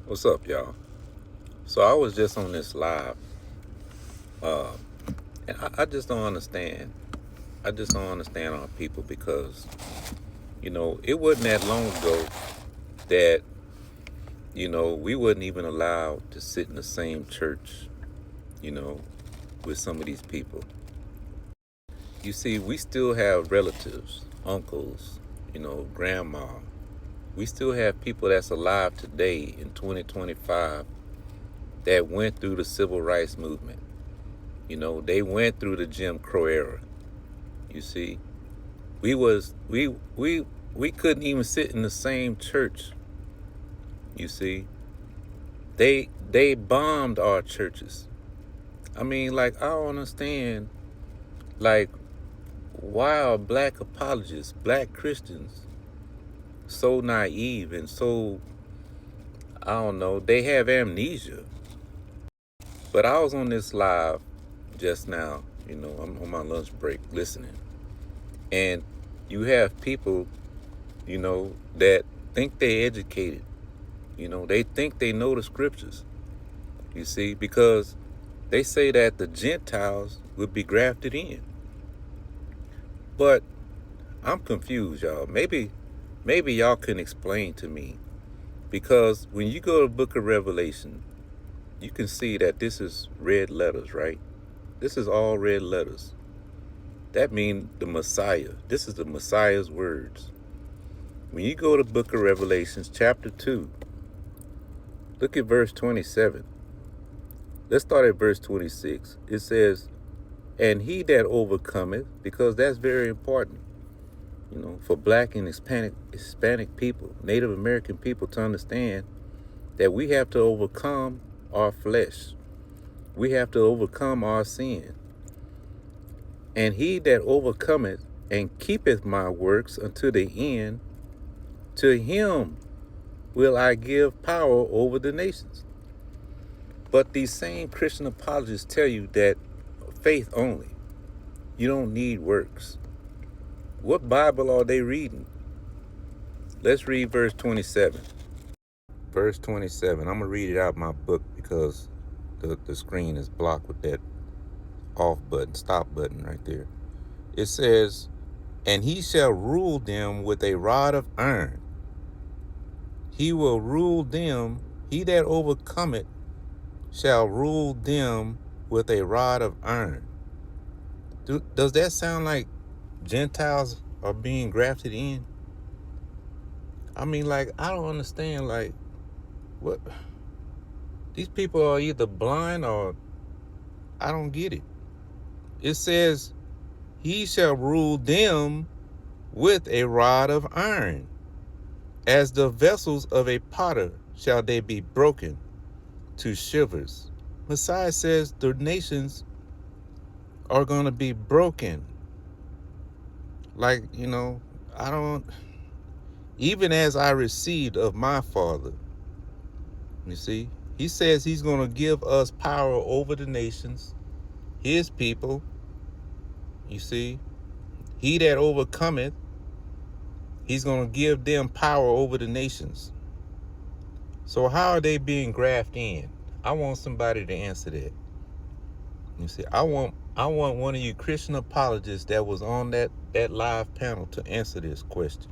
What's up, y'all? So I was just on this live, uh, and I just don't understand. I just don't understand our people because, it wasn't that long ago that, we wasn't even allowed to sit in the same church, you know, with some of these people. You see, we still have relatives, uncles, grandma. We still have people that's alive today in 2025 that went through the civil rights movement. They went through the Jim Crow era. You see, we was we couldn't even sit in the same church. You see, they bombed our churches. I mean, like, I don't understand. Like, why are black apologists, black Christians, so naive and so, I don't know, they have amnesia. But I was on this live just now. I'm on my lunch break listening, and you have people, that think they educated. They think they know the scriptures. You see, because they say that the Gentiles would be grafted in. But I'm confused, y'all. Maybe y'all can explain to me. Because when you go to the book of Revelation, you can see that this is red letters, right? This is all red letters. That means the Messiah. This is the Messiah's words. When you go to the book of Revelations, chapter 2, look at verse 27. Let's start at verse 26. It says, and he that overcometh, because that's very important, for black and Hispanic people, Native American people, to understand that we have to overcome our flesh. We have to overcome our sin. And he that overcometh and keepeth my works unto the end, to him will I give power over the nations. But these same Christian apologists tell you that faith only. You don't need works. What Bible are they reading? Let's read verse 27. Verse 27. I'm going to read it out of my book because the screen is blocked with that off button, stop button right there. It says, and he shall rule them with a rod of iron. He will rule them, he that overcometh shall rule them with a rod of iron. Does that sound like Gentiles are being grafted in? I mean, like, I don't understand, like, what? These people are either blind or I don't get it. It says, he shall rule them with a rod of iron. As the vessels of a potter shall they be broken to shivers. Messiah says the nations are going to be broken. Like, I don't, even as I received of my Father. You see, he says he's going to give us power over the nations, his people. You see, he that overcometh, he's going to give them power over the nations. So how are they being grafted in? I want somebody to answer that. You see, I want one of you Christian apologists that was on that live panel to answer this question.